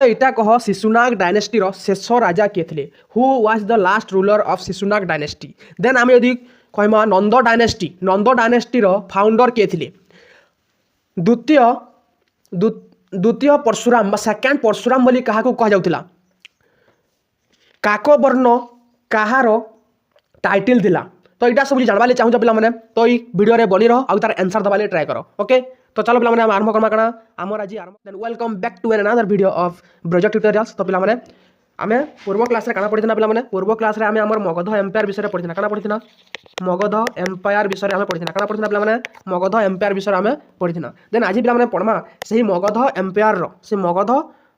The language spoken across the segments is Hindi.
इटा कह शिशुनाग डायनेस्टी शेष राजा किए थे who was the last ruler of Shishunaga dynasty. Then आम यदि कहमा नंद डायनेस्टी फाउंडर किए थे द्वितीय द्वितीय परशुराम सेकेंड परशुराम बोली क्या कह जाउथिला। काकवर्ण कहार टाइटल थिला। तो यहाँ सब जानवा चाहूँ पे तो ये वीडियो बनी रहो और तार आंसर दबा ट्राए करो। ओके तो चलो पे आरंभ करमा कଣା आमर आज आरंभ welcome back to an another video of Braj tutorials. तो पे आम पूर्व क्लास रे काना पढ़िना पे पूर्व क्लास रे आम मगध एम्पायर विषय पढ़िना काना पढ़िना मगध एम्पायर विषय आम पढ़िना काना पढ़िना पे मगध एम्पायर विषय आम पढ़िना। देन आज पे पढ़मा से मगध एम्पायर से मगध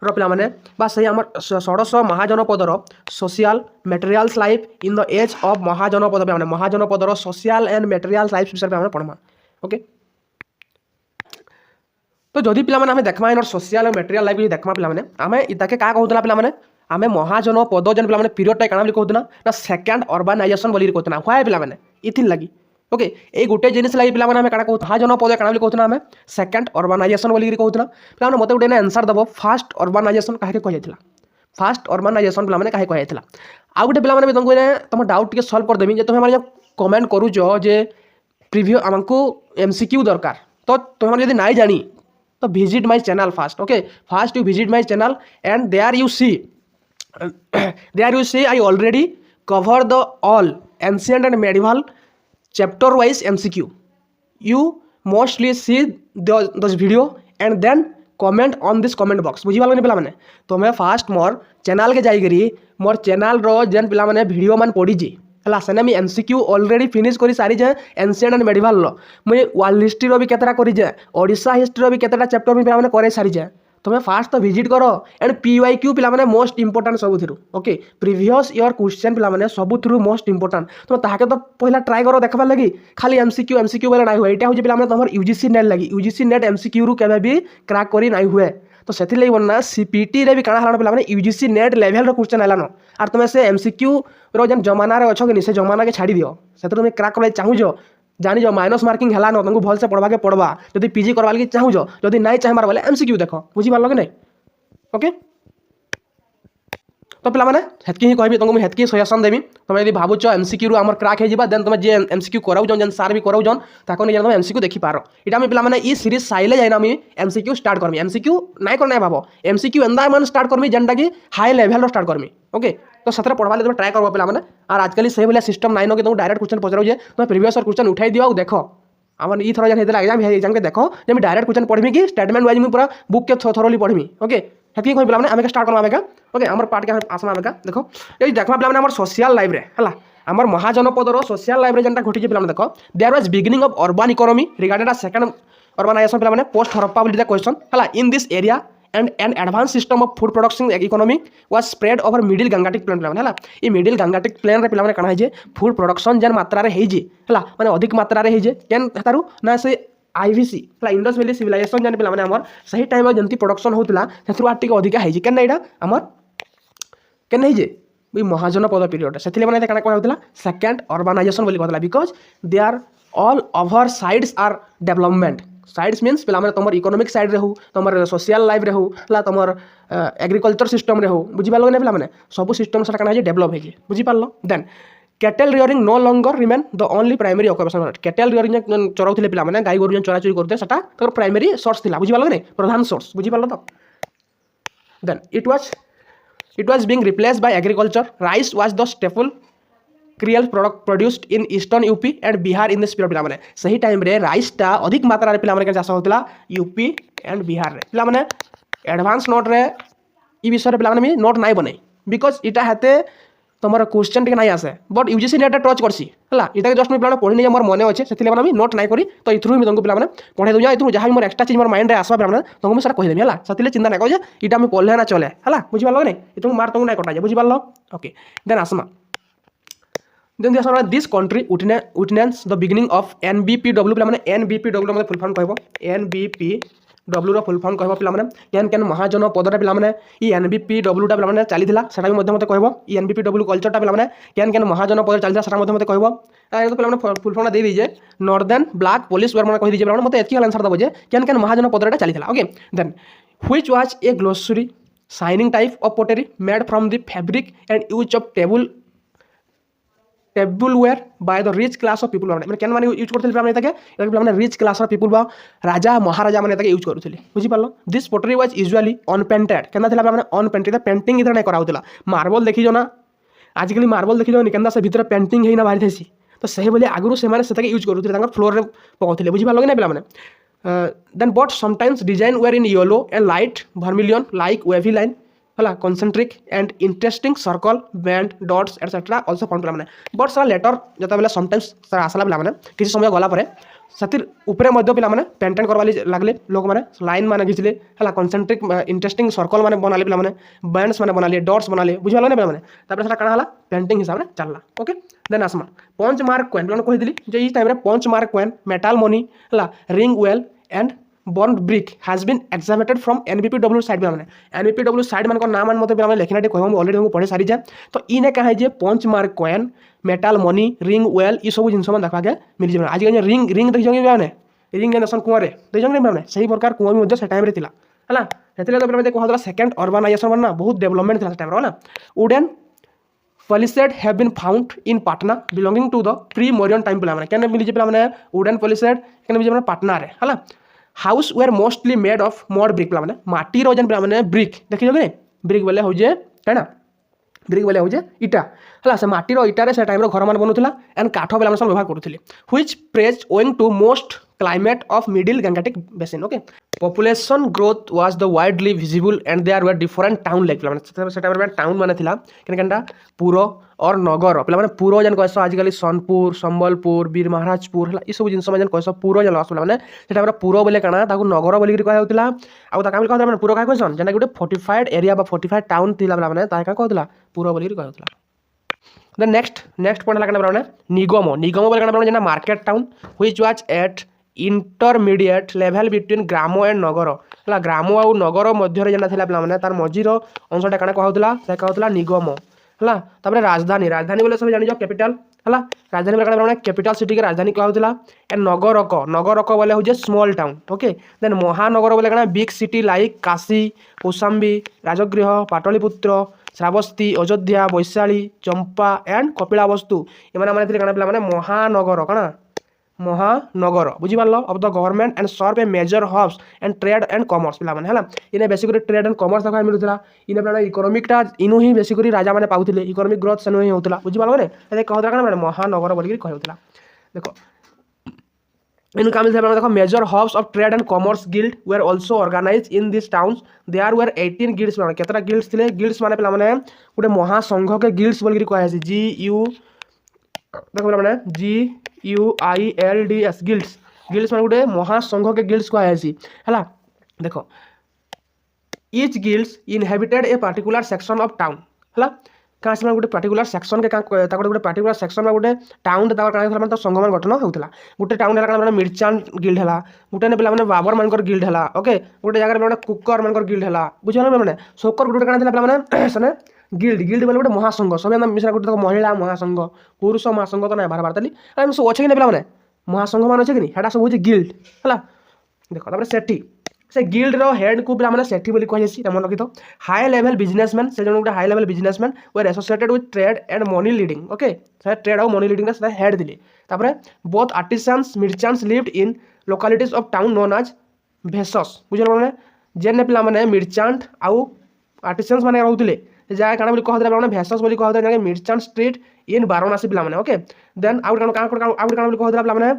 पे से आम षोडश महाजनपदर social materials life in the age of Mahajanapada पे महाजनपदर सोशल एंड मेटेरियल्स लाइफ विषय पे पढ़मा। ओके तो जदि पे देखा इन सोशल और मेटेरियल लाइफ देखा पे आम इताके क्या कहूला पे आम महाजनपद जेन पे पीरियडटा क्या कहूना ना सेकेंड अर्बानाइजेशन बोली कहते व्हाई पे इथिन लगी। ओके ये गोटे जिनिस लगी पे आम क्या कहूँ महाजनपद क्या कहूना आम सेकेंड अर्बानाइजेशन बोली कहूना पे मत गोटे आंसर दब फास्ट अर्बानाइजेशन कहीं कही फास्ट अर्बानाइजेशन पे कहीं कही आउ गोटे पे तुमको तुम डाउट टे सल्व करदेवी जे तुम्हें कमेंट करूच जे प्रिव्यू आमको एमसीक्यू दरकार तो तुम्हें जब नाई जानी तो visit my channel fast. Okay fast you visit my channel and there you see I already cover the all ancient and medieval chapter wise MCQ. You mostly see those video and then comment on this comment box बुझी पाल पे तो मैं फास्ट मोर चैनल के जाइए मोर चैनल रो जेन पे मैंने वीडियो मान पढ़ी है सेने मुझे MCQ ऑलरेडी फिनिश कर सारी जाए एंशिएंट एंड मेडिवल मुझे वर्ल्ड हिस्ट्री भी केतटा कर ओडिशा हिस्ट्री भी केतटा चैप्टर भी पे कर सारी जाए तुम्हें फास्ट तो विजिट करो एंड PYQ पे मोस्ट इंपोर्टेंट सब through. Okay previous year question पे सब थ्रू मोस्ट इंपोर्टेंट तुम ताके तो पहला ट्राए करो देखा लगी खाली MCQ बेले ना हुए यहाँ हूँ पे तुम UGC नेट लगी UGC नेट MCQ रू केवे भी क्रैक करी ना हुए तो से बोलना CPT रे भी काଣା हलान पे UGC नेट लेवल रो क्वेश्चन हलान और तुम से MCQ रो जेन जमाना रे अच्छो कि से जमाना के छाड़ी दियो से तुम क्रैक कर चाहूँ जानी माइनस मार्किंग है तुमको भल से पढ़वा के पढ़वा जब PG करवा लगी चाहूँ जब नहीं चाहबार बोले MCQ देख बुझी पार कि नहीं। ओके तो पे हेतकी ही कहि तुमको हेतकी सजेसन देवी तुम यदि भावुच MCQ रू आमर क्रैक हो देन तुम जे MCQ कराऊन जेन सार भी कराऊन ताको नहीं तुम MCQ देखी पार इटा पे ई सीरीज साइले जाइना MCQ स्टार्ट करमी MCQ नाई करना भाव MCQ एंदा मन स्टार्ट करमी जेनटा कि हाई लेवल स्टार्ट करमी। ओके तो सतरे पढ़वा तुम ट्राए कर पे और आजकल से भाई सिस्टम नाइन कि तुम डायरेक्ट क्वेश्चन पचारू तुम प्रीवियस क्वेश्चन उठाई दियो और देख आम ई थर जेन एग्जाम के देखो जब डायरेक्ट क्वेश्चन पढ़मी कि स्टेटमेंट वाइज मुझे पूरा बुक के थोरली पढ़मी। ओके हेतकी कहि पे आम स्टार्ट करवा ओके आम पार्ट के आसमा आम देखो ये देखा पे आम सोशल लाइफ है आमर महाजनपदर सोशल लाइफ जेनटा घटी पे देख there was beginning of urban economy regarded a second urbanization पे पोस्ट हरप्पा बोली क्वेश्चन है in this area and an advanced system of food production economy was spread over middle gangetic plain है ये मिडिल gangetic plain रे पे कଣା है फूड प्रोडक्शन जेन मात्रा रे है माने अधिक मात्रा रे है केन तारू ना से IVC इंडस वैली सिविलाइजेशन जेन पे हमर सही टाइम में जंती प्रोडक्शन होतला सेथरु आटिक अधिका है केन एडा हमर केन नहीं जे भी महाजनपद पीरियड से मैंने कଣା कहउतला सेकेंड अर्बानाइजेशन बोली कहतला because they are all over sides are development sides means पे तुम इकोनॉमिक साइड रे हो तुम सोशल लाइफ रे हो तुम एग्रीकल्चर सिस्टम रे हो बुझी पाल ना पे सब सिस्टम से क्या डेवलप है बुझी पाल। Then cattle rearing no longer remain the only primary occupation cattle rearing चराउले पे गाई गोरु चरा चोरी करते प्राइमरी सोर्स था बुझी पाल कि प्रधान सोर्स बुझी पाल। तो then it was being replaced by agriculture rice was the staple cereal product produced in eastern UP and Bihar in this period पे सही टाइम रे राइसटा अधिक मात्रा पे चाष होता यूपी एंड बिहार पे एडवांस नोट रे ई विषय पे नोट नाई बनाई बिकज इटा हेते तुम क्वेश्चन टे ना आसे बट UGC नेट टच करसी है इटा जस्ट मुझे पढ़ी नहीं मोर मन अच्छे से नोट नाई करी तो इथरू भी तुमको पे पढ़े दूँ इथरू जहाँ भी मोर एक्सट्रा चीज मोर माइंड आसवा पे तुमको मुझे कहीदेवी है से चिंता ना कहे इटा मुझे पढ़ले ना चले है बुझी पाल नहीं तुम मार तुमको ना कटा जाए बुझी पाल। ओके देन आसमा then this country witness the beginning of NBPW पे NBPW मतलब फुल फॉर्म कहबो NBPW रो फुल फॉर्म कहबो पे केन केन महाजनपद रे पे ई NBPW टा पे चली थिला सेटा भी मध्य मते कहबो ई NBPW कल्चर टा पे केन केन महाजनपद चली थिला सेटा मध्य मते कहबो तो पे फुल फॉर्म दे दीजिए नॉर्दर्न ब्लैक पुलिस वर कहि दीजिए मते एतकी आंसर दबो जे केन केन महाजनपद रे चली थिला। Okay then which was a glossary shining type of pottery made from the fabric and use of tableware by the rich class of people मैंने क्या मैंने यूज करते रिच क्लास ऑफ पीपल बा राजा महाराजा मैंने यूज करूँ बुझीपार this pottery was usually unpainted क्या मैंने अनपेंटेड पेंटिंग इधर नहीं कराऊला मार्बल देखीज ना आजिकल मार्बल देखीज निकेन्दा से भितर पेंटिंग ही ना बाहरी थी तो सही बोले आगुरी से यूज करूँ फ्लोर में पकाते बुझीपार कि ना पे then but sometimes design were in yellow and light vermilion like wavy line है concentric and interesting circle band dots etcetera also found पे बट सर लेटर जो बेले समटाइम्स सर आसला पे किसी समय गलापर से उपरे पे पेंटेन करवा लगले लोक मैंने लाइन मैंने घिचले है कनसेंट्रिक इंटरेस्टिंग सर्कल मैंने बनाले पे बैंड्स मैंने बनाले डट्स बनाले बुझे पे कण है पेंटिंग हिसाब से चलला ओके देन आसमा पंच मार्क कॉइन पे कही जो इस time punch mark coin metal money है ring well and bond brick has been excavated from NBPW side में एनबीपीडब्ल्यू साइड मान नाम मत लिखना कह अलरेडी पढ़े सारी जाए तो इने कहा जे punch mark coin metal money ring well ये सब जिन देखा गया मिल जाए आज रिंग रिंग देखिए मैंने रिंग जनरेशन कुआं देखिए मैंने सही प्रकार कुआं भी से टाइम है कहला सेकेंड अर्बानाइजेशन बनना बहुत डेवलपमेंट था टाइम है wooden palisade have been found in Patna belonging to the pre modern time पे क्या मिली पे वुडन पॉलिसेड क्या मिली पाटना है house were mostly made of mud brick पे माटीर जेन पे ब्रिक देखिए कि ब्रिक बोले हूँ है ना ब्रिक बोले हूँ इटा है से माटीर इटारे से टाइम घर मान बनूला एंड काठ बेला सब व्यवहार करुले which praise owing to most climate of middle Gangetic basin okay population growth was the widely visible and there were different town like पे टाउन माने थिला केनकेनटा पुर और नगर पे पुर जेन कहस आजिकल सोनपुर संबलपुर वीर महाराजपुर है ये सब जिन जेन कहस पुर जेन पे से पुर बोले काना ताकू नगर बोली कहला आउ ताका कहते पुर क्या कहसन जेना गोटे फोर्टिफाइड एरिया बा फोर्टिफाइड टाउन थिला पे ताका कहला पुर बोली कहला देन नेक्स्ट पॉइंट है निगम निगम बोले जेना market town which was at intermediate level between gram and nagar है ग्राम आउ नगर मध्य जेना पे तार मझीर अंशटा कण कहला निगम है राजधानी राजधानी बोले सब जान कैपिटल है राजधानी बोले कैपिटल सिटी के राजधानी कहला एंड नगरक बोले हूँ स्मॉल टाउन ओके देन महानगर बोले कण big city like Kashi Kaushambi Rajgriha Pataliputra Shravasti Ayodhya Vaishali Champa and Kapilavastu ये महानगर कण महानगर बुझीपार of the government and serve a major hubs and trade and commerce पे है इन्हें बेसिकली ट्रेड एंड कॉमर्स देखा मिलूला इन्हें पे इकोनोमिकटा इनु ही बेसिकली राजा मैंने पाते इकोनोमिक ग्रोथ से होता बुझीपार मैंने कहता महानगर बोलिक कहला देख इन क्या मिलता देखो major hubs of trade and commerce guild were also organise in this towns there were 18 guilds केतटा गिल्ड्स थे गिल्ड्स माने पे गोटे महासंघ के गिल्ड्स बोलिक कहे GUILDS गिल्ड्स गिल्ड्स माने गोटे महासंघ के गिल्ड्स कहे है देखो each guilds inhabited a particular section of town है क्या से गोटे पार्टिकुलर सेक्शन के गोटे पार्टिकुलर सेक्शन में गोटे टाउन तो संघ मान गठन होता गोटे टाउन है मिर्चांट गिल्ड है गोटे ने पे बाबर मान गिल्ड है ओके गोटे जगह पे कुकर मान गिल्ड है बुझे मैंने सोकर गोटे क्या पे गिल्ड गिल्ड बोले गोटे महासंघ सब मिश्रा गोटे महिला महासंघ पुरुष महासंघ तो ना बाहर बाहर सब अच्छे कि नहीं पे महासंघ मान अच्छे कि नहीं सब हूँ गिल्ड है देख सेठी से गिल्ड रो हेड को पे सेठी बोली कही मन रखी हाई लेवल बिजनेसमैन से जो गोटे high level businessman were associated with trade and money lending okay trade और मनी लीडिंग हेड दिले both artisans merchants lived in localities of town known as भेसस बुझे मैंने जेन पे मिर्चांट आउ आर्टिसान्स मैंने रोते जगह क्या बोली कहते भेसस बोली कहते मिर्चांट स्ट्रीट इन वाराणसी पे ओके देन आउट कहते पे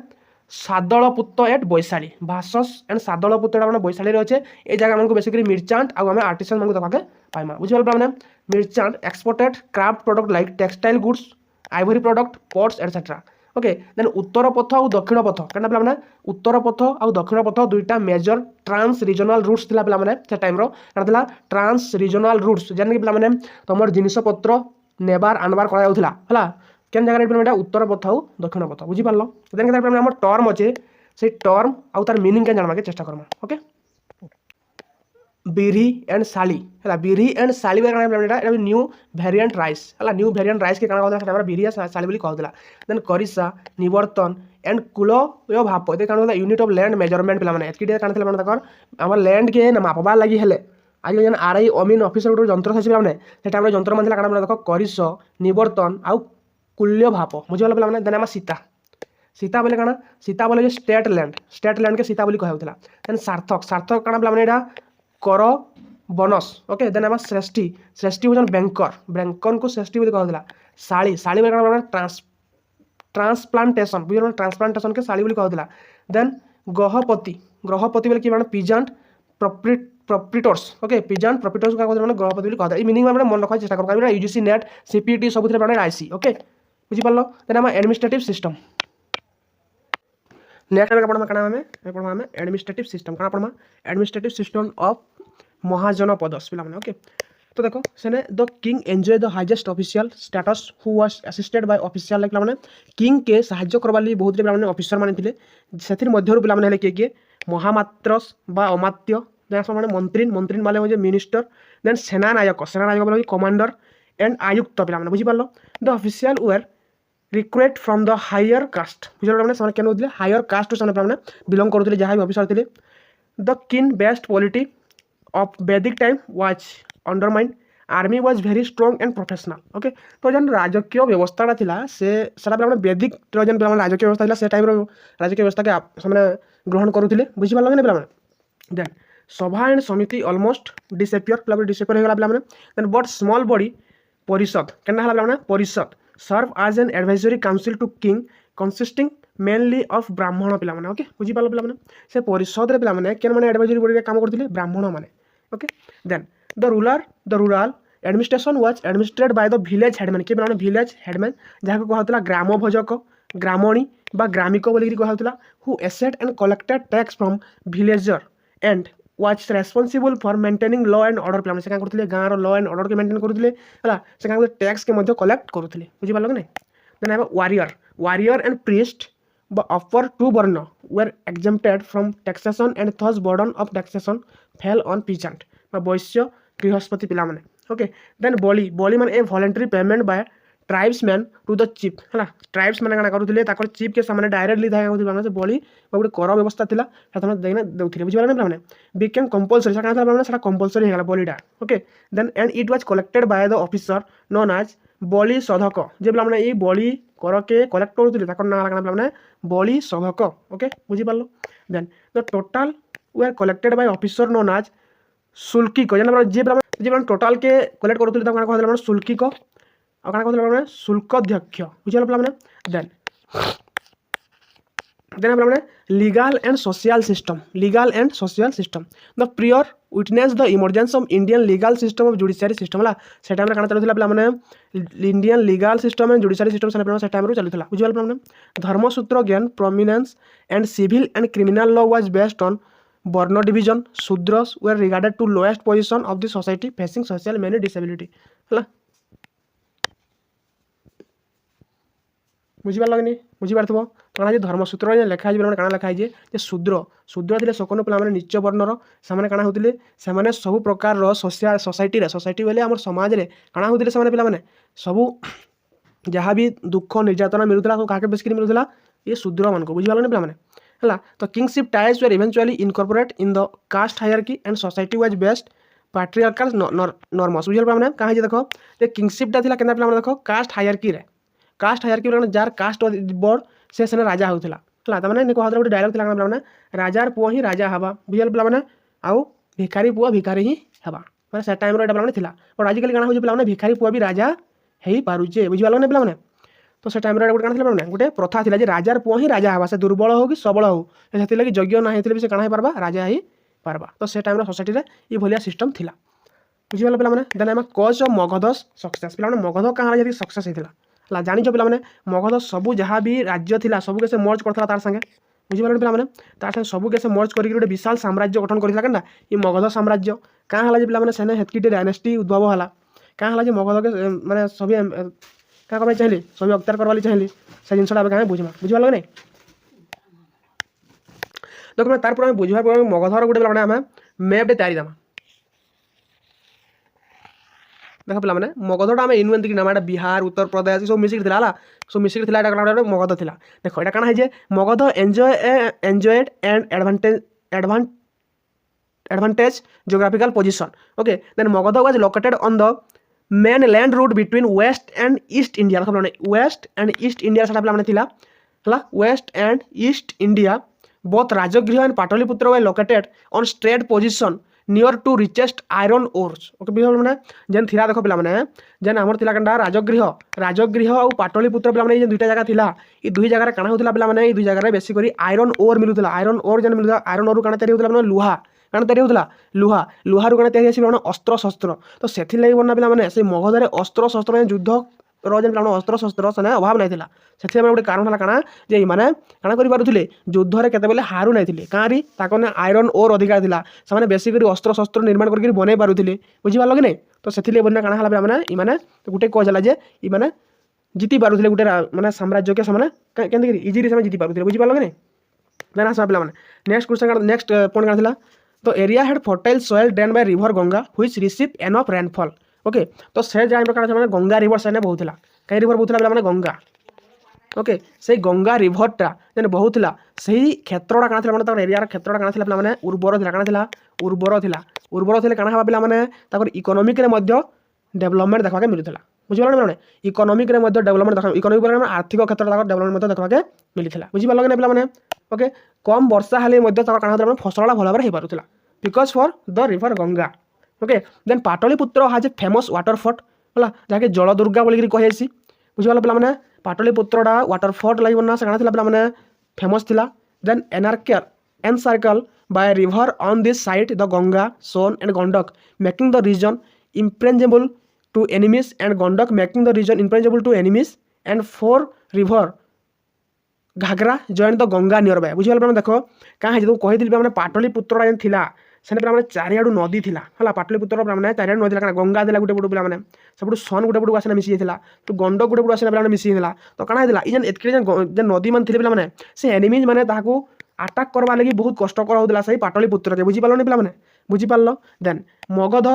सादलपुत एट बैशाली भासस एंड सादलपुत बैशाली अच्छे ये जगह आमको बेसिकली मिर्चांट आउ आर्टिसान मान देखा पाइमा बुझे merchant exported craft product like textile goods ivory product ports etcetera okay then Uttarapath और दक्षिण पथ क्या उत्तर पथ और दक्षिण पथ दुईटा मेजर ट्रांस रिजनल रूट्स था पे टाइम ट्रांस रिजनल रूट्स जेन पे तुम जिनपत्र नेबार आनबार कराला केन जगह उत्तर पथ आउ दक्षिण पथ बुझीपार देन आम टर्म अच्छे से टर्म आउ तार मीनिंग के जानवा के चेष्टा करमा ओके बिरी एंड साली है बिरी एंड साली न्यू वेरिएंट राइस है न्यू वेरिएंट राइस के कहता बिरी साली बोली कहला देन करिसा निवर्तन एंड कुल भाप ये यूनिट ऑफ लैंड मेजरमेंट पे एतकी आम लैंड के मापबार लगी हेले आज जेन आरआई अमीन ऑफिसर गोटे जंत्र था पे से टाइम जंत्र मान काଣା देख करिश निवर्तन आउ कुल्य भाप बुझीपाल पे देन आम सीता सीता बोले काଣା सीता बोले स्टेट लैंड के सीता बोली कहला देन सार्थक सार्थक काଣା पे कर बनस ओके देन आम श्रेष्ठी श्रेष्ठी हूँ बैंकर को श्रेष्ठी बोली कहला शाड़ी शाड़ी बोले काଣା ट्रांसप्लांटेशन बुझे ट्रांसप्लांटेशन के शाड़ी बोली कहला देन गृहपति ग्रहपति बोले कि पिजेंट प्रॉपर्टर्स ओके पिजेंट प्रॉपर्टर्स का गृहपति बोली कहता है मीनिंग में मन रखा चेष्टा कर यूजीसी नेट सीपीटी सब आईसी ओके बुझीपाल देन आम एडमिनिस्ट्रेटिव सिस्टम नेक्स्ट पढ़ा क्या आम एडमिनिस्ट्रेटिव सिस्टम क्या पढ़ा एडमिनिस्ट्रेटिव सिस्टम ऑफ महाजनपदस पे ओके तो देखो सेने the king enjoy the highest official status who was assisted by official like माने किंग के साहाय्य करबा ਲਈ बहुत माने ऑफिसर माने थिले सेथिर मध्यरु पिला माने हेले के महामात्रस बा अमात्य देन माने मंत्री माने हो जे मिनिस्टर देन सेनानायक बोले कमांडर एंड आयुक्त पिला माने बुझी पारलो the official were recruit from the higher caste बुझल माने से केन होतले हायर कास्ट से माने बिलोंग करथले जहा भी ऑफिसर थिले the king best polity of Vedic time was undermine army was very strong and professional okay तो जन राजकीय व्यवस्था थिला से सारा पे वैदिक जन राजकीय व्यवस्था थिला से टाइम रो राजकीय व्यवस्था के माने ग्रहण करुथिले बुझी पारलो ने पिला देन सभा एंड समिति ऑलमोस्ट डिसअपियर हो गला देन बट स्मॉल बॉडी परिषद केना हला पिला परिषद serve as an advisory council to king consisting mainly of Brahmin पिला माने ओके बुझी पारलो पिला माने से परिषद रे पिला माने केन माने एडवाइजरी बॉडी रे काम करथिले ब्राह्मण माने okay then the rural administration was administrated by the village headman के माने विलेज हेडमैन जहा को कहतला ग्राम भोजक ग्रामणी बा ग्रामिक बोली कहतला who asset and collected tax from villager and was responsible for maintaining law and order प्लान से का करथिले गाँ रो लॉ एंड ऑर्डर के मेंटेन करथिले हला से का टैक्स के मध्ये कलेक्ट करथिले बुझी पालो कि नै देन आबे warrior and priest upper two varna were exempted from taxation and thus burden of taxation fell on peasant vaishya गृहस्पति पिला माने ओके देन बली माने a voluntary payment by tribesman to the chief है ट्राइब्स मैंने क्या करुले चीफ के सामने डायरेक्टली दाया बली गोटे कर व्यवस्था था देखना देते बुझे मैंने बिकेम कंपलसरी से कंपलसरी होगा बलीटा okay then and it was collected by the officer known as बली सधक जे पे ये बली कर के कलेक्ट करुले ना बली सधक ओके बुझीपार then the total were collected by officer known as शुल्किक जे टोटाल के कलेक्ट करुले शुल्किक और शुल्काध्यक्ष बुझे पे देन पे legal and social system the period witness the emergence of Indian legal system of judiciary system है से टाइम क्या चलूला पे Indian legal system and judiciary system से टाइम चलूला बुझे पे Dharmasutra gain prominence and civil and criminal law was based on varna division Shudras were regarded to lowest position of the society facing social many disability है बुझीपार कि बुझीपार कौन है धर्मसूत्र लिखाई क्या लिखाई शूद्र थे सकन पे नीच वर्णर से क्या होते हैं सब प्रकार सोसाइटी बोले आम समाज में क्या होते हैं पे सबू जहाँ भी दुख निर्यातना मिलूला सब क्या बेसिकली मिलूला ये शूद्र मान को बुझीपार पे है तो kingship ties were eventually incorporate in the caste hierarchy and society was based patriarchal norms बुझे पे कहीं देखो किंगशिपटा था के देख कास्ट हायरार्की जार कास्ट बड़ से राजा होता है मैंने कहते गोटे डायलॉग था पे राजार पुओ ही राजा हवा बुझे पे आउ भिखारी पुओ भिखारी ही हवा मैंने से टाइम पे था बट आजिकल क्या हो पे भिखारी पुओ भी राजा हो पारे बुझीपार पे तो से टाइम गोटे क्या गोटे प्रथा था राजार पुओ ही राजा हवा से दुर्बल हो कि सबल हो से यज्ञ ना होते भी क्या पार्बा राजा ही पार्बा तो से टाइम सोसाइटी ये भाया सिस्टम था बुझीपार पे देन आम कज ऑफ मगधस सक्सेस पे मगध कहाँ सक्सेस होता है जानिच पे मगध सबू जहाँ भी राज्य था सबू कैसे मर्ज करता तार संगे बुझीपार पे तार सबू कैसे मर्ज करके गोटे विशाल साम्राज्य गठन करता ये मगध साम्राज्य क्या है पे सेने हेतकी डायनेस्टी उद्भव है क्या है मगध के मैंने सभी क्या करना चाहिए सभी अख्तियार करवा चाहिए से जिनसा क्या बुझा बुझीपार नहीं देखो तार बुझार मगधर गोटे पे आम मैपटे तैयारी देमा देख पे मगधटा आम यूनियन की नाम बिहार उत्तर प्रदेश सब मिसिक सब मिसिक मगध था देख यहाँ कौन है Magadh enjoyed and advantage geographical position. Okay, then Magadha was located on the main land route between west and east India. west and east India सारा पिला थिला हला west and east India both Rajagriha and Pataliputra were located on straight position near to richest iron ores. Okay पिला माने जेन थिला देखो पिला माने जेन हमर थिला कंडा राजगृह और पाटलिपुत्र पिला माने जे दुईटा जगह थिला ई दुई जगह रे काना होतिला पिला माने ई दुई जगह रे बेसी करी आयरन ओर मिलुतिला आयरन ओर जेन मिलुतिला आयरन ओर काना तयारी होतिला माने लुहा काना तयारी होतिला लुहा लुहारु काना तयारी आसी माने अस्त्र शस्त्र तो सेथि लागि बना पिला माने से मगधरे अस्त्र शस्त्र युद्ध जेन पिला अस्त्र शस्त्र सने अभाव नै थिला सेथि माने गोटे कारण हला काना जे ई माने काना करि पारुथिले युद्ध रे केते बेले हारु नै थिले कारी ताकने आयरन ओर अधिकार थिला से माने बेसी करी अस्त्र शस्त्र निर्माण करके बनै पारुथिले बुझि पारलो कि नै तो सेथि लागि बना काना हला पिला माने ई माने गोटे कोज हला जे ई माने जीति पारुथिले गोटे माने साम्राज्य के समाने केंते करी इजीली से जीति पारुथिले बुझि पारलो कि नै देन आसा पिला माने नेक्स्ट क्वेश्चन नेक्स्ट पॉइंट का थिला तो area had fertile soil drain by river Ganga which receive enough rainfall. Okay तो से जाय प्रकार से माने गंगा रिवर सेने बहुतला कई रिवर बहुतला पिला माने गंगा. ओके से गंगा रिवरटा जेन बहुतला सही क्षेत्रडा काना थिला माने तार एरिया क्षेत्रडा काना थिला पिला माने उर्वर थिला काना थिला उर्वर थिले काना हबा पिला माने ताकर इकोनॉमिक रे मध्ये डेवलपमेंट देखा के मिलुतला बुझि पारलो माने इकोनॉमिक रे मध्ये डेवलपमेंट देखा इकोनॉमिक रे आर्थिक क्षेत्र ताकर डेवलपमेंट मध्ये देखा के मिलितला बुझि पारलो कि पिला माने. ओके कम वर्षा हेले मध्ये ताकर काना थिला फसलडा भल भाबरे हे पारुतला because for the river Ganga. Okay then Pataliputra has a famous water fort होला जाके जल दुर्गा बोली कहि आसी बुझि पारलो पिला माने पाटलिपुत्रडा वाटर फोर्ट लागि बना से काना थिला पिला माने फेमस थिला. Then encircle by a river on this site the Ganga, Son and Gandak making the region impregnable to enemies and Gandak making the region impregnable to enemies and 4 river Ghaghara join the Ganga nearby. बुझि पारलो देखो का जे कहि दिल माने पाटलिपुत्रडा जेन थिला सेने पिला माने चारियाडू नदी थिला हला पाटलिपुत्र पिला माने चारियाडू नदी थिला गंगा दिला गुटे गुटे पिला माने सबडू सन गुटे गुटे आसना मिसी थिला तो गंडक गुटे गुटे आसना पिला माने मिसी थिला तो काना दिला ई जेन एतके जेन नदी मान थिले पिला माने से एनिमीज माने ताहाकू अटैक करबा लागि बहुत कष्टकर होतला सही पाटलिपुत्र के बुझि पारलो ने पिला माने बुझि पारलो. Then Magadha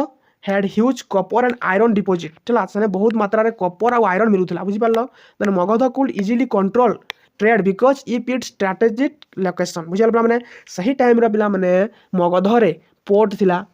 had huge copper and iron deposit चला सने बहुत मात्रा रे कॉपर और आयरन मिलुथला बुझि पारलो. Then Magadha could easily control trade because if it strategic location बुझि पारलो माने सही टाइम रे पिला माने मगध रे पोर्ट थिला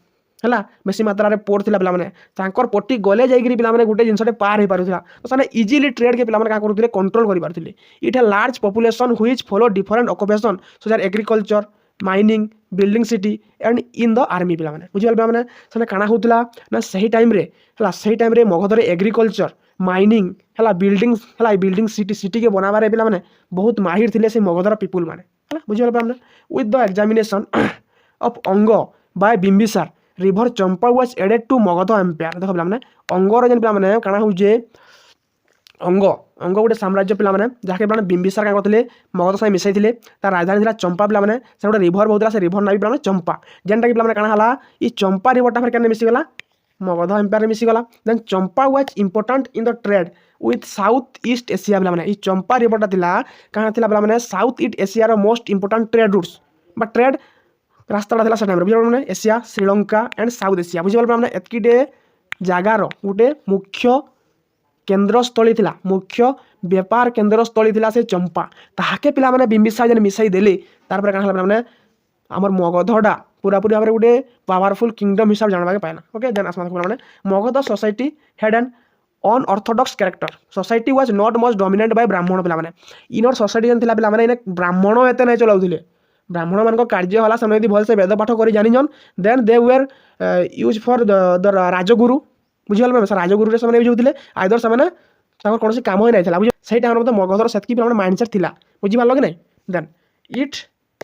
हला बेसी मात्रा रे पोर्ट थिला पिला माने तांकर पोर्टी गले जाईगिरी पिला माने गुटे जिंसटे पार हे पारुथिला तो सने इजीली ट्रेड के पिला माने का करूथिले कंट्रोल करि पारुथिले. इट है large population which follow different occupation such as agriculture mining building city and in the army पिला माने बुझि पिला माने सने काना होतला ना सही टाइम रे मगध रे एग्रीकल्चर माइनिंग हला बिल्डिंग सिटी के बनावा रे पिला माने बहुत माहिर थिले से मगधर पीपल माने हला बुझि पिला माने with the examination of Anga by Bimbisara river Champa was added to Magadha empire. देखो पिला माने अंगर जेन पिला माने काना हो जे अंग गोटे साम्राज्य पिला माने जाके पिला बिंबिसार का करथिले मगध साइ मिसाई थिले तार राजधानी थिला चंपा पिला माने से गोटे रिवर बहुतला से रिवर नाबी पिला माने चंपा जेनटा कि पिला माने काना हला ई चंपा रिवरटा फेर केने मिसी गला मगध एम्पायर रे मिसी गला. Then Champa was important in the trade with south east Asia पिला माने ई चंपा रिवरटा थिला काना थिला पिला माने साउथ ईस्ट एशिया रो most important trade routes but trade रास्ता था से टाइम बुझे मैंने Asia Sri Lanka and south Asia बुझे मैंने एतकीटे जगार गोटे मुख्य केन्द्रस्थली थिला मुख्य व्यापार केन्द्रस्थली थिला से चंपा ताके पिला माने बिंबिसार जेन मिसाई देले तार पर काना माने हमर मगधडा पूरा पूरी भाबरे गोटे पावरफुल किंगडम हिसाब जानबा के पाएना. ओके देन आसमा माने Magadha society had an unorthodox character society was not much dominate by Brahmin पिला माने इनर सोसाइटी जेन थिला पिला माने इने ब्राह्मण एते नै चलाउथिले ब्राह्मण मान कार्य होला से यदि भल से वेद पाठ कर जानिजन then they were use for the rajguru बुझल में राजगुरु रे समय यूज होतिले आइदर से माने ताकर कोनोसी काम होय नाइथला बुझ सही टाइम रे मगधर सेतकी पिला माइंडसेट थिला बुझि पारलो कि नै. Then it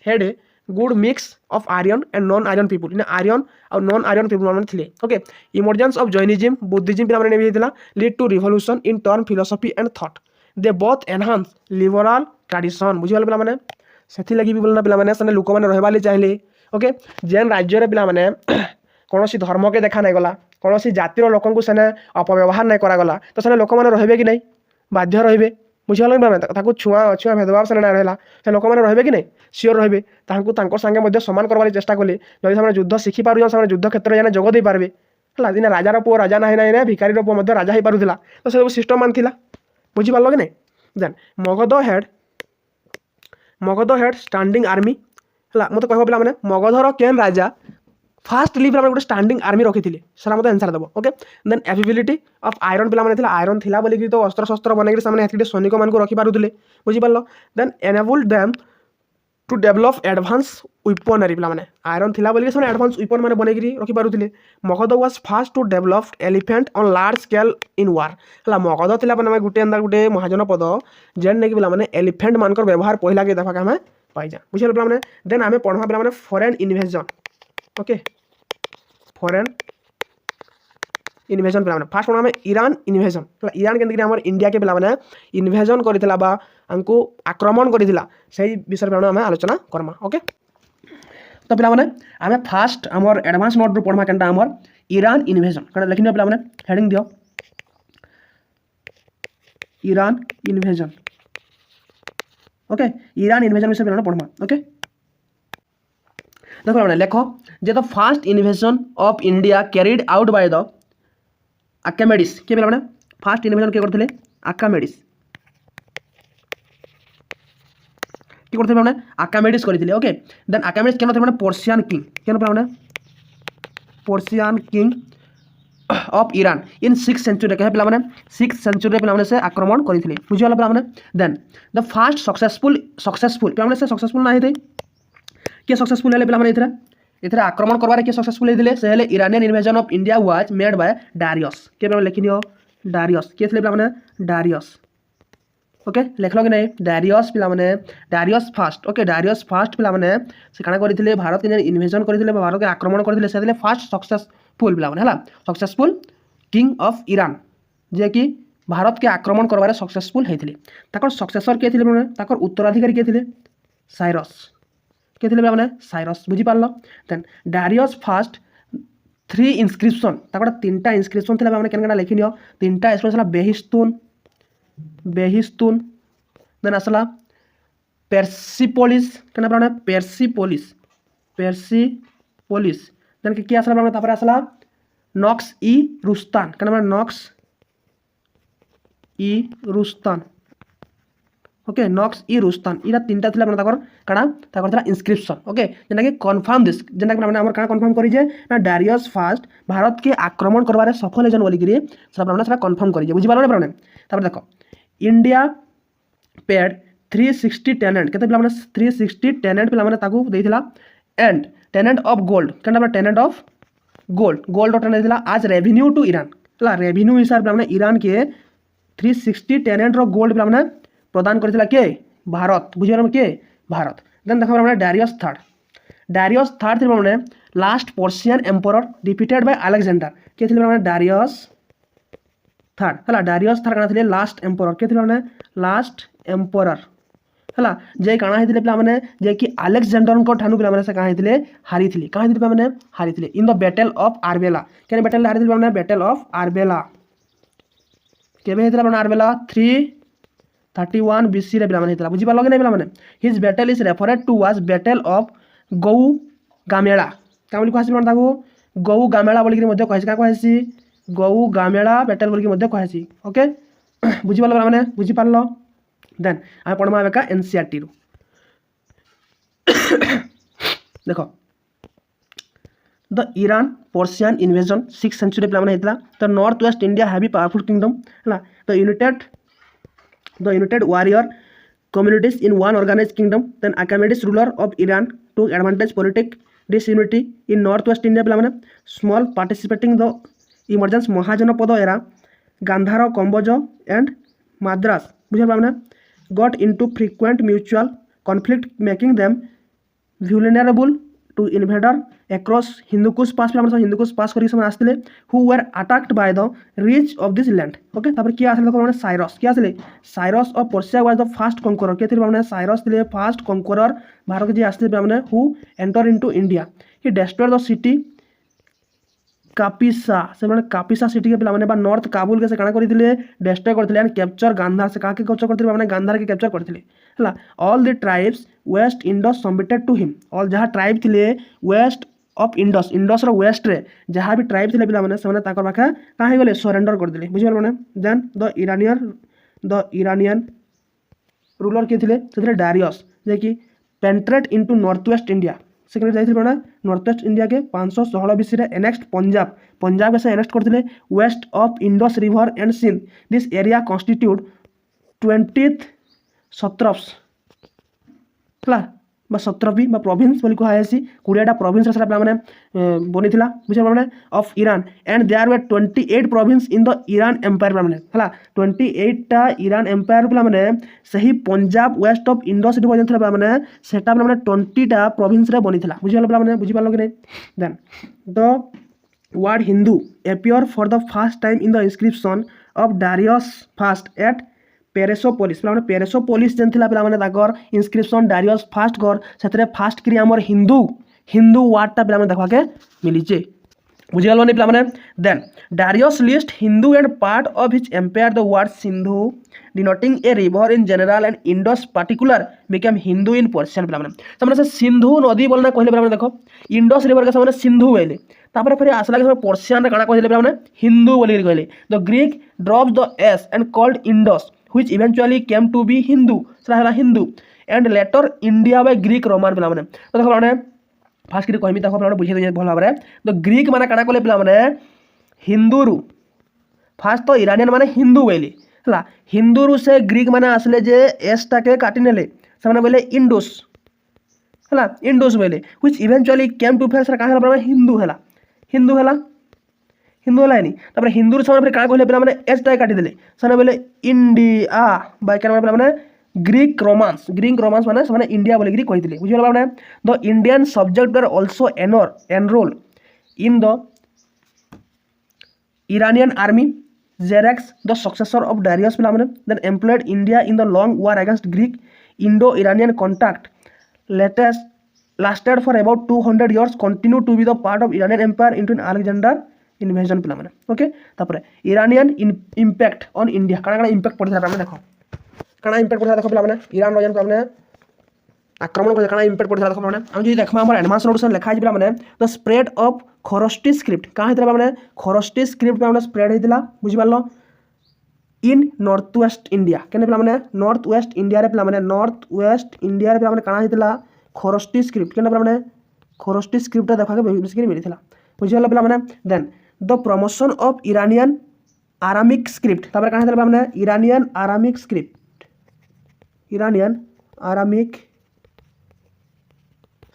had a good mix of Aryan and non Aryan people in Aryan और नॉन आर्यन पीपल माने थिले. Okay emergence of Jainism Buddhism पिला माने नेबी थिला lead to revolution in term philosophy and thought they both enhance liberal tradition बुझल पिला माने सेथि लगी भी बोलना पिला माने सने लोक माने रहबाली चाहिले. ओके जेन राज्य रे पिला माने कोनोसी धर्म के देखा नै गला कोनोसी जातिर लोकन को सने अपव्यवहार नै करा गला तो सने लोक माने रहबे कि नै बाध्य रहबे बुझल माने ताकू छुआ भेदभाव सने नै रहला से लोक माने रहबे कि नै सियोर रहबे ताकू तांको संगे मध्ये समान करबाली चेष्टा कले जदि सने युद्ध शिखि पारु सने युद्ध क्षेत्र जाने जोग दे पारबे हला दिन राजा रो पो राजा नै नै भिखारी रो पो मध्ये राजा ही पारुथिला तो से सिस्टम मान थिला बुझि पारलो कि नै. Then Magadha had standing army हला मते कहबो पिला माने मगधर केन राजा फास्टली पे गोटे स्टांडिंग आर्मी रखी थे सर मतलब आंसर देव okay then availability of iron पे आयरन थिला बोलिक तो अस्त्र शस्त्र बनई सैनिक मान रखी पारुले बुझीपार then enable them to develop advance weaponry पे आयरन थिला बोलिक से एडवांस वेपन मैंने बनई रखी पारुले Magadha was fast to develop elephant on large scale in war है मगध थिला गोटे एंदा गोटे महाजन पद जेन नहीं पे एलिफेंट मानकर व्यवहार पहला के देखा हमें पाइजा बुझे पे देन आम पढ़ा पे foreign invasion okay foreign invasion पे फास्ट पढ़ा हमें ईरान इन्वेजन ईरान के आम इंडिया के पे इन्वेजन करता हमको आक्रमण करता से विषय पे आम आलोचना करमा ओके तो पे आम फास्ट आमर एडवांस मोड रू पढ़ा के आमर ईरान इन्वेजन कौन लिखि पे हेडिंग दियो Iran invasion okay Iran invasion विषय पे पढ़मा ओके देखो लेख जे the first invasion of India carried out by the Achaemenids के पे फास्ट इन्वेजन किए करते आर्किमिडीज कि करते आर्किमिडीज करते ओके देन आर्किमिडीज केन थे पर्शियन किंग केन पे Persian king of Iran in 6th century के पे 6th सेंचुरी पे से आक्रमण करते बुझीगला पे देन द फास्ट सक्सेसफुल पे सक्सेसफुल ना थे किए सक्सेसफुल है पे आक्रमण करवार किए सक्सेसफुल होते से Iranian invasion of India was made by Darius के लिखि नियो डारियस किए थे पे डारियस ओके लिखल कि नहीं डारियस पे Darius fast okay Darius fast पे से काना करते भारत के इन्वेजन करते भारत के आक्रमण करते से फास्ट सक्सेसफुल पे सक्सेसफुल किंग ऑफ ईरान जे कि भारत के आक्रमण करवार सक्सेसफुल होते सक्सेसर किए थे उत्तराधिकारी किए थे साइरस के पे साइरस बुझीपार देन डारियस फास्ट 3 इंस्क्रिप्शन 3टा इंस्क्रिप्शन थे पे लिखि नियो 3टा इंस्क्रिप्शन बेहिस्तून देन आसला पेर्सिपोलिस के पेर्सिपोलिस देन कि आसला आसला नॉक्स ई रुस्तान के नॉक्स ई रुस्तान ओके नॉक्स ई रुस्तान इरा 3टा था इंस्क्रिप्शन ओके जेना कि कन्फर्म दिस जेना कि हमर का कन्फर्म करी जे ना डारियस फास्ट भारत के आक्रमण करबारे सफल हेजन बोली करी सब कन्फर्म करी जे बुझी पारो ना तापर देखो इंडिया पेड 360 टेनेंट केते पे 360 टेनेंट पे ताकू देइथिला एंड टेनेंट ऑफ गोल्ड केना टेनेंट ऑफ गोल्ड टेनेंट देइथिला आज रेवेन्यू टू ईरान हला रेवेन्यू हिसाब पे ईरान के 360 टेनेंट रो गोल्ड पे प्रदान करथिला के भारत बुझियो के भारत देन देखो डारियस थर्ड थे last Persian emperor defeated by Alexander के थे डारियस थर्ड है डारियस थर्ड क्या लास्ट एम्परर के थे लास्ट एम्परर है जे काଣା होते पे जे कि अलेक्जेंडर ठानु पे से कहाँ हारी पे हारी इन द बैटल ऑफ आर्बेला क्या बैटल हारी पे बैटल ऑफ आर्बेला केबे होता आर्बेला 331 BC रे पे बुझीपार कि नहीं पे his battle is referred to was battle of Gaugamela क्या कहसी गौ गामेला बोलिक क्या कहसी गौ गामेला बैटल बोलिक कहसी ओके बुझीपार पे बुझीपार देन आम पढ़मा एका एनसीईआरटी रू देखो the Iran Persian invasion 6th century पे होता तो north west India heavy powerful kingdom है the united warrior communities in one organized kingdom then Achaemenid ruler of Iran took advantage politic disunity in northwest India पे small participating the emergence Mahajanapad era Gandhara Kamboja and Madras बुझे पे got into frequent mutual conflict making them vulnerable to invader across Hindu Kush pass पे Hindu Kush pass करके समय आसते who were attacked by the rich of this land okay तापर क्या आसले देखो साइरस क्या आसले Cyrus of Persia was the first conqueror के थे साइरस थे फर्स्ट कॉन्करर भारत के आसते पे who enter into India he destroyed the city Kapisa से कापिसा सिटी के पे नॉर्थ काबुल के से काना करथिले डिस्ट्रॉय करथिले एंड कैप्चर गांधार से काके कैप्चर करथिले माने गांधार के कैप्चर करथिले हला all the tribes west Indus submitted to him all जहा ट्राइब थिले वेस्ट ऑफ इंडस रो वेस्ट रे जहा भी ट्राइब थिले पिला माने से ताकर पाखा काहे गले सरेंडर कर दिले बुझियो माने देन द इरानियन रूलर के थिले से डारियस जे कि penetrate into north west India second जाइए पे नॉर्थ वेस्ट इंडिया के 516 BC रे एनेक्स्ट पंजाब के एनेक्स्ट करते west of Indus river and Sindh this area constitute 20th satraps है सत्रपी प्रोविंस बोली कहुसी 20टा प्रोविंस पे बनी बुझे पे of Iran and there were 28 province in the Iran empire पे 28टा ईरान एम्पायर पे सही Punjab west of Indus river पे सेटा पे 20टा प्रोविंस रे बनी बुझे पे बुझीपार कि नहीं then the word Hindu appear for the first time in the inscription of Darius first at पेरेसोपोलिस पे पेरेसोपोलिस जेन थिला पे ताकर इनस्क्रिप्शन डारियस फास्ट घर से फास्ट करी आमर हिंदू वार्डटा पे देखा के मिलीचे बुझीगल नहीं पे then Darius list Hindu and part of his empire the word Sindhu denoting a river in general and Indus particular became Hindu in Persian पे से सिंधु नदी बोलना कहले पे देखो इंडस रिवर के सिंधु बोले तापर फिर आसला के पर्शियन काଣା कहले पे हिंदू बोली कहले the Greek drops the S and called Indus which eventually came to be Hindu सला Hindu and later India by Greek Roman पे तो देखो पे फास्ट कर कहमी देखो बुझे दे भल भाव तो ग्रीक माने काଣା कले पे हिंदू रु फास्ट तो इरानियन माने हिंदू बोले है हिंदू रु से ग्रीक माने आसले जे एस टाके काटी नेले से बोले इंडोस है इंडोस बोले which eventually came to be काଣା Hindu है हिंदू है तापर हिंदू से क्या कहले पे एच टाइम काटिदेले से बोले इंडिया बाय क्या ग्रीक रोमांस माने इंडिया बोले कही बुझे the Indian subject were also enrol in the Iranian army Xerxes the successor of Darius पे then employed India in the long war against Greek Indo Iranian contact latest lasted for about 200 years continued to be the part of Iranian empire into an Alexander invasion पे okay Thapar Iranian impact on India काଣା इम्पैक्ट पड़ता है देखो काଣା इम्पैक्ट पड़ता देखो पे ईरान रजन पे आक्रमण कर काଣା इम्पैक्ट पड़ता देखो पे हम जो देखा हमर एडवांस नोटेशन लिखा है पे the spread of Kharosthi script कहाँ होता है खरोष्टी स्क्रिप्ट पे स्प्रेड होता बुझिपार इन नॉर्थ वेस्ट इंडिया के पे नॉर्थ वेस्ट इंडिया पे नॉर्थ वेस्ट इंडिया पे काଣା होता खरोष्टी स्क्रिप्ट के पे खरोष्टी स्क्रिप्ट देखा बेसिकली मिलता बुझे पे then the promotion of Iranian Aramaic script तापर काଣା होता इरानियन आरामिक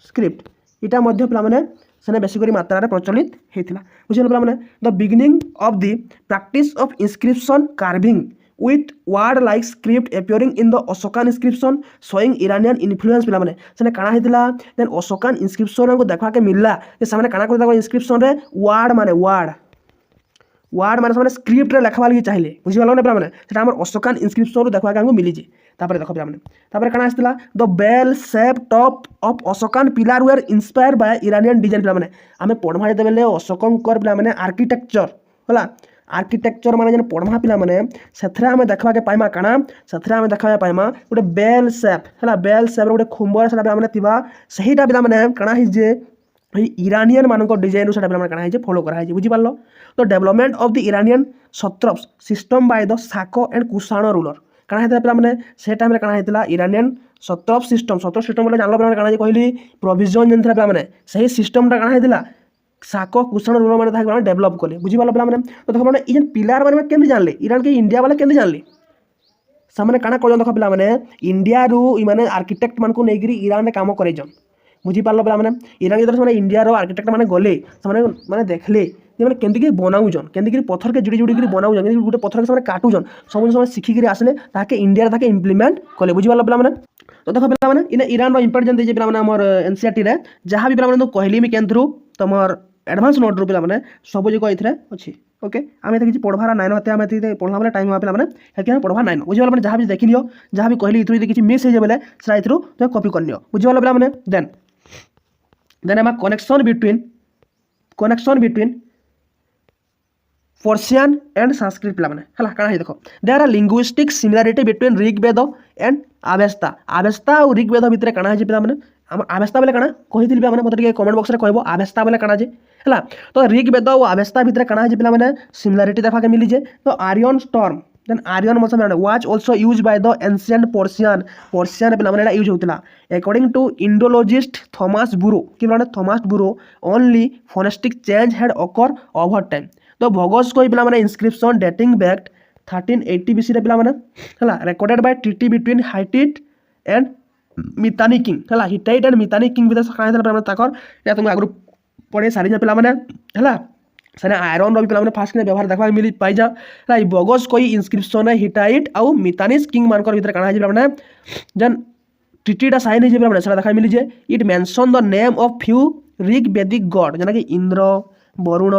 स्क्रिप्ट इटा मध्य पे से बेसिक मात्रा प्रचलित होता बुझे पे the beginning of the practice of inscription carving with word like script appearing in the Ashokan inscription showing Iranian influence पे से काଣା होता देन अशोकन इंस्क्रिप्शन को देखा के मिलला जे सामने काଣା कर इंस्क्रिप्शन रे वर्ड माने स्क्रिप्ट रे लिखवा लगी चाहिए बुझिगल ना पे सेटा हमर अशोकन इंस्क्रिप्शन रो देखा के हमको मिली जे तापर देखो पे तापर काଣା आस्तिला the bell shape top of Ashokan pillar were inspired by Iranian design पे हमें पढ़वा जेते बेले अशोकन कर पे आर्किटेक्चर होला आर्किटेक्चर माने पढ़वा पिला से आम देखा के पाइमा काଣା से आम देखा पाइमा गोटे बेल सेप है बेल सेप गोटे खुंबर से सहीटा पिला काଣା जे इरानियन मान डिजाइन से काଣା फॉलो कराई बुझीपार तो development of the Iranian satraps system by the Saka and Kushan ruler काଣା होता पे से टाइम काଣା होता इरानियन सत्रप सिस्टम बोले जान पे काଣା कहली प्रोविजन जेन पे सही सिस्टमटा काଣା होता साको कुषाण रूलर मैंने डेभलप कले बुझीपार पे तो देखो ये पिलार मैंने केमती जानले इरान के इंडिया वाले केमती जानले से काଣା कर देख पे इंडिया रू माने आर्किटेक्ट मान को लेकर इरान काम कर बुझीपार पे इरान जो इंडिया आर्किटेक्ट मैंने गले मैंने देखले मैंने केमती बनाऊन केमती पत्थर के जुड़ी जुड़ी बनाऊन गोटे पत्थर के काटुन सब समय शिखिक आसले ताके इंडिया ताके इम्प्लीमेंट कले बुझीपार पे तो देखो पे इने इरान इम्पोर्टेंट देजे पे आम एनसीईआरटी रे जहाँ भी पे कहली मी केन थ्रू तुम एडवांस नोट रू पे सब जगह ये अच्छी ओके आम किसी पढ़वार नाइन होते आम पढ़वा बेले टाइम पे पढ़वा नाइन बुझे पे जहाँ भी देख लियो जहाँ भी कहली इथरू किसी मिस हो बेले से तुम कॉपी कर नियो बुझे पे then um connection between Persian and Sanskrit पे है देखो there are linguistic similarity between Rigveda and Avesta और ऋग्वेद भितर काଣା है पे आवेस्ता बोले काଣା कही पे मतलब कमेंट बॉक्स में कहब आवेस्ता बोले काଣା है तो ऋग्वेद और आवेस्ता भितर काଣା है पे सिमिलारिटी देखा के मिली जे तो Aryan storm then iron metal मैंने was also use by the ancient Persian पे मैंने यूज होता अकॉर्डिंग टू इंडोलॉजिस्ट थॉमस बुरो कि मैंने थॉमस बुरो only phonetic change had occur over time तो भगस को पे मैंने इंस्क्रिप्शन डेटिंग बैक 1380 बीसी रे पे मैंने हला recorded by treaty between Hittite and Mitanni king हला Hittite and Mitanni king with काना ताकर या तुम आगु पढ़े सारी पे मैंने हला सेने आयरन रो पे फास्ट व्यवहार देखा मिली पाई जा बगस कोई इंस्क्रिप्शन हिटाइट आउ मितानिस किंग मानकर भीतर काना है मैंने जन ट्रिटीटा साइन है मैंने सेटा देखा मिली जे it mention the name of few Rig Vedic god जना कि इंद्र वरुण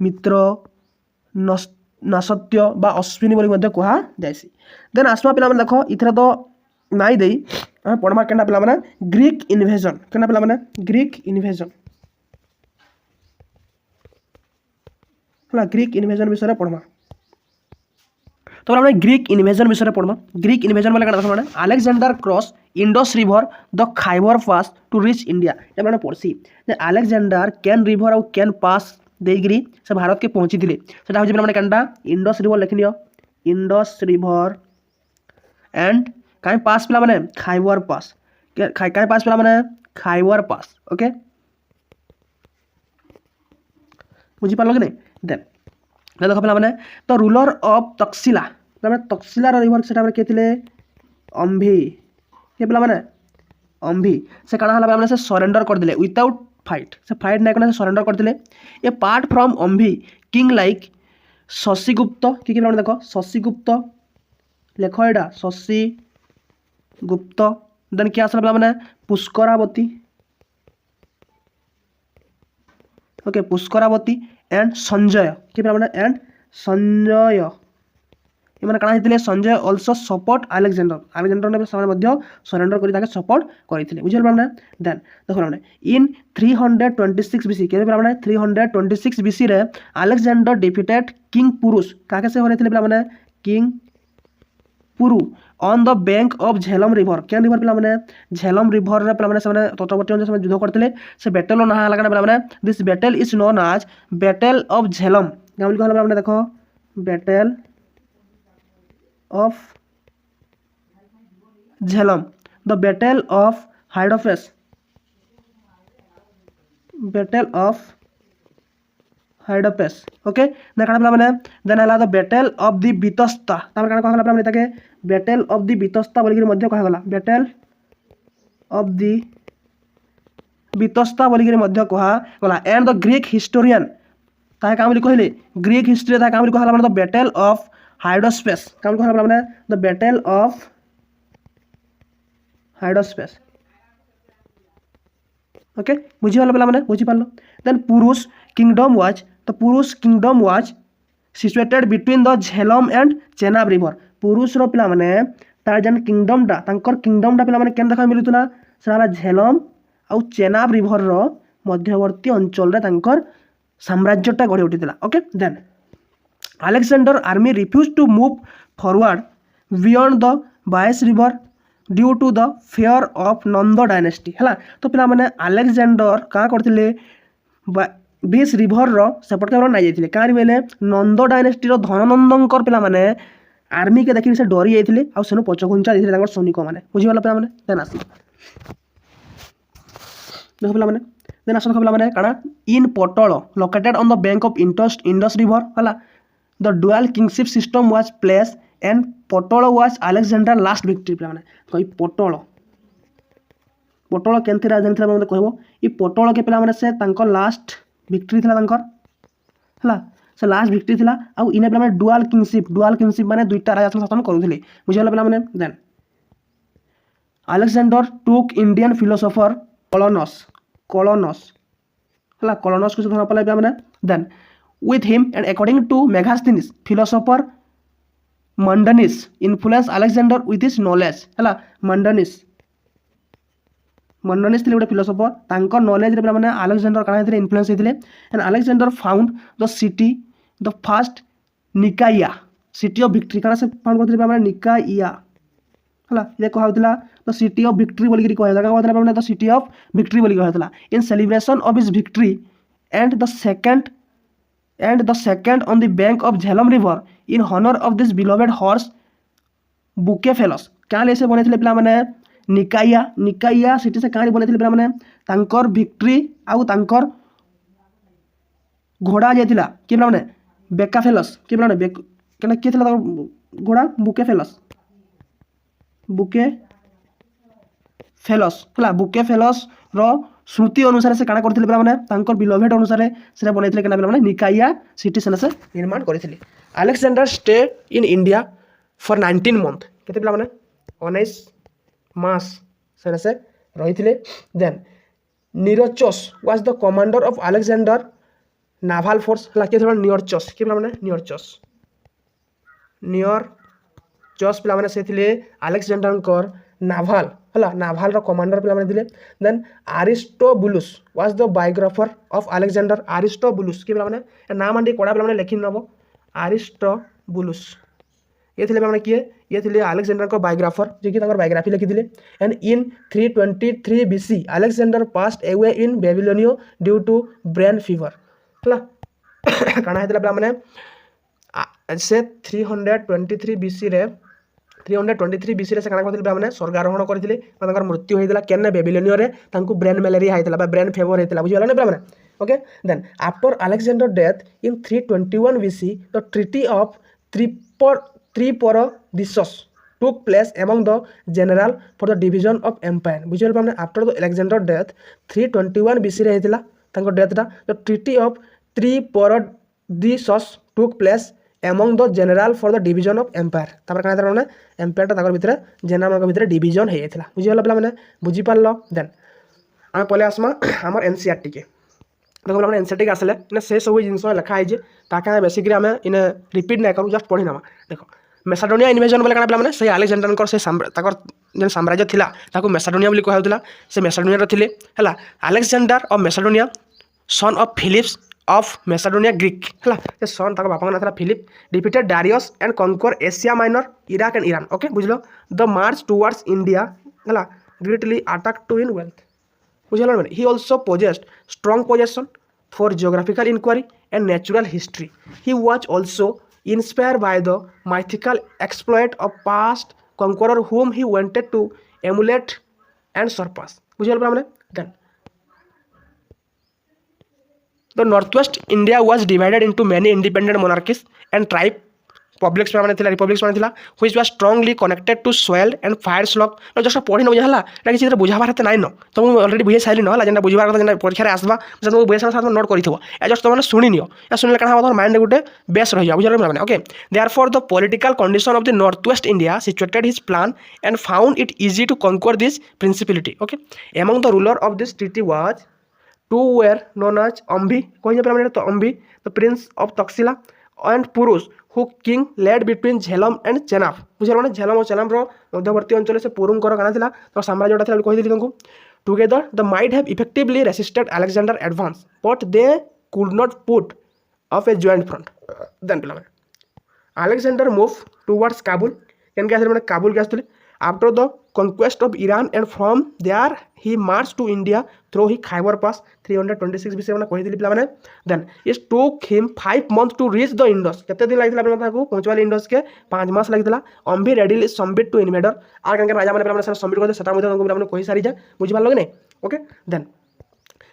मित्र नसत्य बा अश्विनी बोली मध्य कहा जायसी देन आसमा पिला माने देखो इथरे तो नाई देई पढ़मा केना पिला माने ग्रीक इन्वेजन केना पिला माने ग्रीक इन्वेजन ग्रीक इन्वेजन विषय पढ़मा तो हमने ग्रीक इन्वेजन विषय पढ़मा ग्रीक इन्वेजन बोले कण देखो Alexander cross Indus river the Khyber pass to reach India ये मैंने पढ़सी जे अलेक्जेंडर केन रिवर और केन पास देगिरी से भारत के पहुंची थिले सेटा होछि मैंने कंडा इंडस रिवर लिखनियो इंडस रिवर एंड काई पास पिला माने खाइबर पास काई पास पिला माने खाइबर पास ओके बुझी पालो कि नहीं देन देखो पे मैंने तो ruler of Takshashila Takshashila river से किए थे अंभी ये पे मैंने अंभी से कण है मैंने से सरेंडर करदे विदाउट फाइट से फाइट नहीं करना सरेंडर करदे a part from Ambhi king like Shashigupta कि मैंने देख शशिगुप्त लेख एटा शशिगुप्त देन क्या आसला मैंने पुष्करावती ओके पुष्करावती एंड संजय कि मैंने एंड संजय ये मैंने कण होते संजय ऑल्सो सपोर्ट अलेक्जेंडर ने सरेंडर कर सपोर्ट करते बुझे मैंने देन देखो मैंने इन 326 बीसी के मैंने 326 बीसी रे अलेक्जेंडर डिफिटेड किंग पुरुष काके से होने मैंने king Puru on the bank of Jhelum river क्या रिवर पे मैंने झेलम रिवर रे पे मैंने तटवर्ती अंचल युद्ध करते से बैटल ना लगा पे मैंने this battle is known as battle of Jhelum क्या बोल कहला मैंने देखो battle of Jhelum the battle of Hydaspes battle of Hydaspes okay ना काना मैंने देन हला the battle of the Vitasta Thapar काना कहला मैंने ताके बैटल ऑफ द बितस्ता बोली के मध्य कहा गला बैटल ऑफ द बितस्ता बोली के मध्य कहा गला एंड द ग्रीक हिस्टोरियन ताहे काम बोली कहले ग्रीक हिस्ट्री ताहे काम बोली कहला मैंने द बैटल ऑफ हाइडोस्पेस काम कहला मैंने द बैटल ऑफ हाइडोस्पेस ओके बुझी पाल पे मैंने बुझी पाल देन पुरुष किंगडम वाज तो पुरुष kingdom was situated between the Jhelum and Chenab river पुरुष रो पिला माने तार जन किंगडमटा तांकर किंगडमटा पिला माने केन देखा मिलुतला साला झेलम आ चेनाब रिवर रो मध्यवर्ती अंचल रे तांकर साम्राज्यटा गढ़ी उठितला okay then Alexander army refuse to move forward beyond the Beas river due to the fear of Nanda dynasty है तो पिला माने अलेक्जेंडर क्या करते बीस रिभर सेपट के नाई जाते क्या बोले नंद डायनेस्टी धननंदर पिला माने आर्मी के देखिए से डरी जाते आउ पचघुंचा देते सैनिक मैंने बुझीगला पे मैंने देन आस देख पे मैंने देन आस पे मैंने काଣା in Patala located on the bank of Indus river है the dual kingship system was place and Patala was Alexander last victory पे मैंने कही पटल पटल केनथि राजधानी था मतलब कहबो ई पटल के पिला माने से तांकर लास्ट विक्ट्री थिला तांकर हला से लास्ट विक्ट्री थिला आ इने पिला माने डुअल किंगशिप माने दुईटा राजा शासन करूथिले बुझियला पिला माने देन अलेक्जेंडर टुक इंडियन फिलोसोफर कोलोनस हला कोलोनस को धरा पले पिला माने then with him and according to Megasthenes philosopher Mandanis influence Alexander with his knowledge हला Mandanis थे गोटे फिलोसोफर तांकर नॉलेज रे माने अलेक्जेंडर काना हेतरे इन्फ्लुएंस हेतले and Alexander found the city the first Nicaea city of victory काना से फाउंड करथले माने निकाया हला ये कहा होतला द सिटी ऑफ विक्ट्री बोली कि कहला का होतला माने द सिटी ऑफ विक्ट्री बोली कहला in celebration of his victory and the second and the second on the bank of Jhelum river in honor of this beloved horse Bucephalus। क्या ले से बने थे पिला माने निकाइया सिटी से कहानी बने थे पिला माने तांकर विक्ट्री आउ तांकर घोड़ा जाइतिला कि पिला माने बेकाफेलस कि पिला माने केना के थिला घोड़ा बुकेफेलस हला बुकेफेलस रो श्रुति अनुसार से काना करथिले पिला माने तांकर बिलोभेड अनुसार से बनैथिले केना पिला माने निकाइया सिटी से निर्माण करथिले। Alexander stay in India for 19 month केते पिला माने 19 मास से रहिथिले। Then Nearchus was the commander of Alexander naval force हला के थोड़ा निरचस के पिला माने निरचस पिला माने से थिले अलेक्जेंडर कर नाभाल हला नाभाल रो कमांडर पिला माने थिले। Then Aristobulus was the biographer of Alexander Aristobulus के पिला माने नाम आंडी कोडा पिला माने लेखिन नबो अरिस्टोबुलस ये थिले माने किए ये थिले अलेक्जेंडर को बायोग्राफर जे कि ताकर बायोग्राफी लिखि दिले। And in 323 BC Alexander passed away in Babylonia due to brain fever हला काना हेतला पिला माने से 323 बीसी रे 323 बीसी रे से काना करथिले माने स्वर्गारोहण करथिले ताकर मृत्यु होइतला केने बेबीलोनिया रे तांको ब्रेन मैलेरिया होइतला बा ब्रेन फीवर होइतला बुझियला ने माने okay. Then after Alexander death in 321 BC the treaty of Triparadisus took place among the general for the division of empire बुझियला माने after the Alexander death 321 BC रे होइतला तांको डेथ दा the treaty of Triparadisus took place among the general for the division of empire तापर काना तार माने एम्पायर ता ताकर भितरे जनरल मानक भितरे डिवीजन हे जायतिला बुझियला पिला माने बुझि पारलो। देन आमे पले आसमा हमर एनसीईआरटी के देखो पिला माने एनसीईआरटी के आसले ने से सब जिंस लिखा है जे ताका बेसिकली आमे इने रिपीट नै करू जस्ट पढि नामा। देखो मेसाडोनिया इन्वेजन बोले काना पिला माने से अलेक्जेंडर कर से ताकर जे साम्राज्य थिला ताको मेसाडोनिया बोली कहौ थिला से मेसाडोनिया रे थिले हला Alexander of Macedonia son of Philips of Macedonia Greek हला से सन ताको बापा ना था Philip defeated Darius and conquer Asia Minor Iraq and Iran okay बुझलो। द मार्च टुवर्ड्स इंडिया हला greatly attack to in wealth बुझलो माने he also possessed strong possession for geographical inquiry and natural history. He was also inspired by the mythical exploit of past conqueror whom he wanted to emulate and surpass बुझियला पिला माने। Then the northwest India was divided into many independent monarchies and tribe publics माने थिला रिपब्लिक्स माने थिला which was strongly connected to soil and fire slog न जस्ट पढि न बुझाला ना किछि बुझाबार हते नाइ न तो मु ऑलरेडी बुझाइ साइली न हला जेना बुझाबार कथा जेना परीक्षा रे आसबा जब मु बुझाइ साथ नोट करिथबो ए जस्ट तमने सुनि नियो या सुनिले काना हमर माइंड गुटे बेस रहि जा बुझाला माने okay. Therefore the political condition of the northwest India situated his plan and found it easy to conquer this principality okay. Among the ruler of this treaty was two were known as Ambhi कहि जे माने तो Ambhi the prince of Takshashila and Porus who king led between Jhelum and Chenab बुझल माने झेलम और चेनाब रो मध्यवर्ती अंचल से पुरुंकर काना थिला तो साम्राज्यटा थिला कहि दिली तुमको together the might have effectively resisted Alexander advance but they could not put up a joint front. Then पिला माने अलेक्जेंडर मूव टुवर्ड्स काबुल केन के माने काबुल के आस्थिले after the conquest of Iran and from there he marched to India through he Khyber Pass 326 BC माने कहि दिली पिला माने। then it took him 5 months to reach the Indus केते दिन लागितला पिला ताको पहुंचवाले इंडस के 5 मास लागितला। Ambhi readily submit to invader आर केन के राजा माने पिला माने सबमिट करते सेटा मध्ये तुमको पिला माने कहि सारी जा बुझि पालो कि नै ओके। देन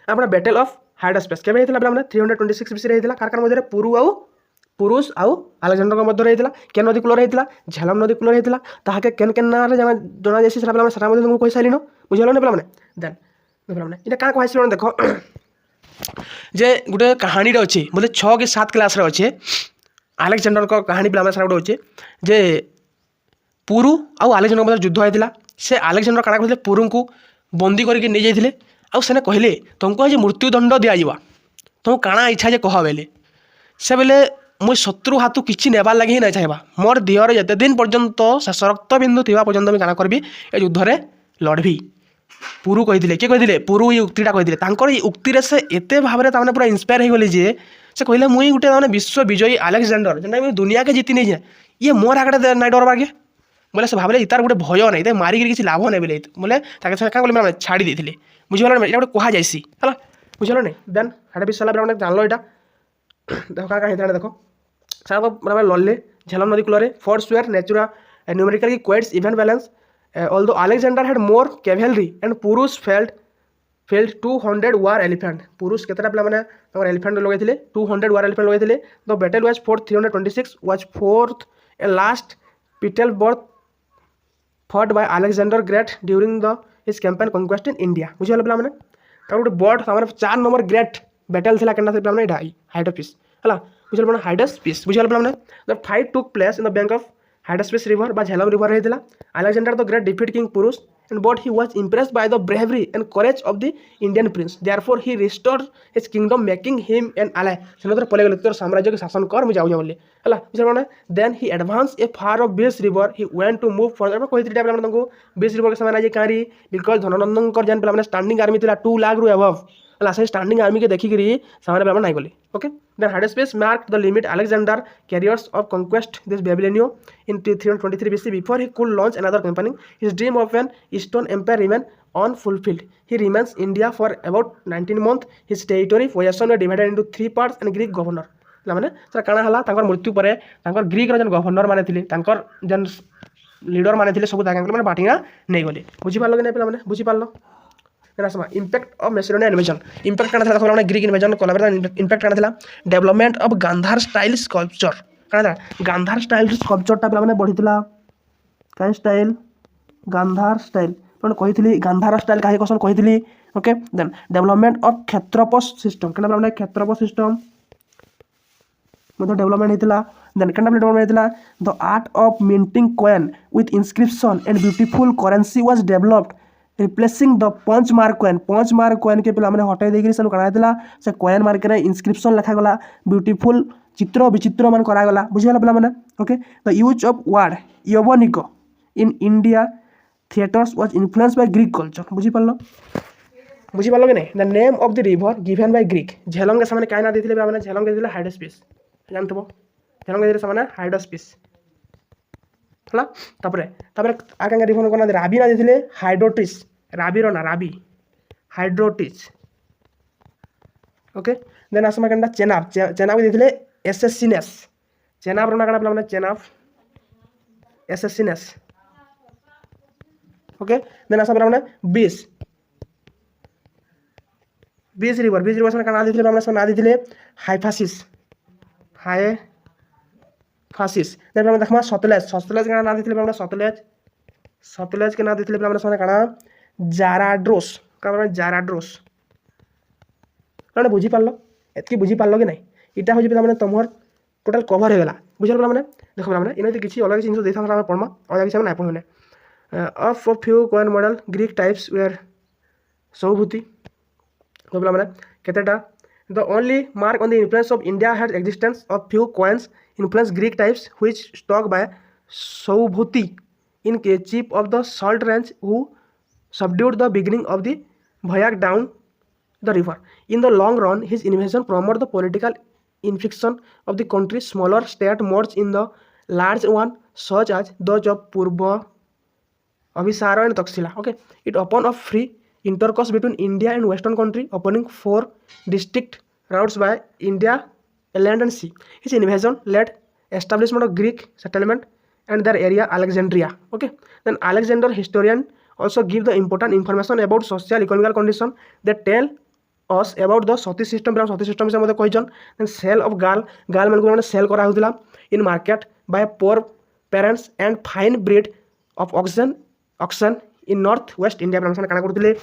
आपना बैटल ऑफ हाइडास्पेस केबे हेतिला पिला माने 326 BC रे हेतिला कारखाना मध्ये पुरुष आउ अलेक्जेंडर के मध्य रहितला के नदी कूल रहितला झेलम नदी कूल रहितला ताहाके केन केन ना रे जना जेसी सरा सेटा मध्ये तुमको कहि सारिनो बुझलो ने पिला माने। देन पिला माने इटा का कहैसिलो देखो जे गुटे कहानी रे अछि बोले 6 के 7 क्लास रे अछि अलेक्जेंडर को कहानी पिला माने सरा गुटे अछि जे पुरु आउ अलेक्जेंडर मध्य युद्ध होइतला से अलेक्जेंडर काना कहले पुरु को बंदी करके नै जाइथिले आउ सेने कहले तुमको जे मृत्यु दंड दिया जिवा तुम काना इच्छा जे कह बेले से बेले मुझ शत्रु हाथू किसी नेबार लगे ही नहीं चाहिए मोर देहर जिते दिन पर्यंत शेष रक्त बिंदु थी पर्यंत मुझे काना करी ए युद्ध में लड़बी पुरु कही किए कही पुरु ये उक्तिटा कही उक्ति से एत भाव में पूरा इन्स्पायर हो गली जे से कहले मुई गोटे मैंने विश्व विजयी अलेक्जेंडर जेना दुनिया के जीति नहीं जाए ये मोर आगे ना डर बागे बोले से भावे तार गोटे भय नहीं मारिक किसी लाभ नहीं बोले बोले क्या बोले छाड़ी देते बुझे ये गोटे कह जासी है बुझल नहीं। देन हाटे भी सारा जानल यहाँ देख क्या होता देख सारा तो लड़े झेलम नदी cool forts where Natura numerically क्वाइट्स event balance although Alexander had more cavalry and पुरुष फेल्ड 200 वार एलिफेंट पुरुष केतटा पिला माने तमर elephant लगाइथिले 200 war elephant लगाइथिले the battle was fourth 326 was fourth A last पिटल birth फट by Alexander great during the his campaign conquest in India बुझिगल पिला माने तार गोटे बर्ड तार 4 नंबर ग्रेट बैटल थिला केनता पिला माने इडा हाइडोपिस हला बुझिगल माने हाइडोपिस बुझिगल पिला माने the fight took place in the bank of Hydaspes river बा झेलम रिवर हेतिला Alexander the Great defeat king Porus and but he was impressed by the bravery and courage of the Indian prince. Therefore, he restored his kingdom, making him an ally. सेनादर पले गले तोर साम्राज्य के शासन कर मु जाऊ बोली हला बुझल then he advanced a far of Beas river. He went to move further. कोइ टाइम पे तंको Beas river के समय जे कारी because धननंदन कर जान पे स्टैंडिंग आर्मी थिला 2 लाख रु above हला से स्टैंडिंग आर्मी के देखि करी सामने पे नाही गली okay then Hydaspes marked the limit Alexander carriers of conquest this Babylonia in 323 BC before he could launch another campaign. His dream of an Eastern empire remained unfulfilled. He remains India for about 19 months. His territory possession were divided into 3 parts and Greek governor. माने सर काना हला तांकर मृत्यु परे तांकर ग्रीक रो जन गवर्नर माने थिले तांकर जन लीडर माने थिले सब तांकर माने बाटिना नै गले बुझि पारलो कि नै पिला माने बुझि पारलो impact of Macedonian invasion impact काना था ग्रीक इन्वेजन कोलाबर इम्पैक्ट काना था development of Gandhara style sculpture काना था गांधार स्टाइल स्कल्पचरटा पे माने बढ़ितला काई स्टाइल गांधार स्टाइल पण कहितली गांधार स्टाइल काहे कोसन कहितली okay then development of Kshatrapas system काना माने क्षेत्रपस सिस्टम मतलब डेवलपमेंट हेतला देन काना डेवलपमेंट हेतला the art of minting coin with inscription and beautiful currency was developed replacing the punch mark coin के पे हटाई देकर से करा से कॉइन मार्क रे इंस्क्रिप्शन लिखा गला ब्यूटीफुल चित्र विचित्र मान करागला बुझीगला पिला माने okay the use of word yavanika in India theatres was influenced by Greek culture बुझी पारलो कि नहीं the name of the river given by Greek Jhelum के सामने काय ना देथिले पिला माने झेलम के देथिले हाइडोस्पिस जानथबो झेलम के देथिले सामने हाइडोस्पिस हला तापरे आकांगा रिफोन कोना राबी ना देथिले हाइड्रोटिस राबी रो ना राबी हाइड्रोटिस ओके देन आसमा कंडा चेनाब के देथिले एसेसिनेस चेनाब रो ना कना माने चेनाब एसेसिनेस ओके देन आसमा माने बीस रिवर से कना देथिले माने ना देथिले हाइफासिस देन हम देखमा सतलेज के ना देथिले हमरा सतलेज के ना देथिले हमरा सोने काना जाराड्रोस माने बुझी पारलो एतकी बुझी पारलो कि नहीं इटा हो जे माने तमहर टोटल कवर हो गेला बुझल माने देखो माने इने किछि अलग जिंस देथा हमरा परमा अलग किछि ना पढने of few coin model Greek types were Saubhuti तो माने केतेटा the only mark on the influence of India had existence of few coins influenced Greek types which struck by Saubhuti in chief of the salt range who subdued the beginning of the voyage down the river. In the long run, his invasion promoted the political infection of the country. Smaller states merged in the large one, such as those of Purva, Abhisara and Taxila. Okay, it opened a free intercourse between India and Western country, opening 4 distinct routes by India, land and sea. His invasion led establishment of Greek settlement and their area Alexandria. Okay, then Alexander historian also give the important information about social economical condition. They tell us about the Sati system. Sati system is मतलब question. Then sale of girl man को sell करा होतिला in market by poor parents and fine breed of oxen in north west India पे काना करथिले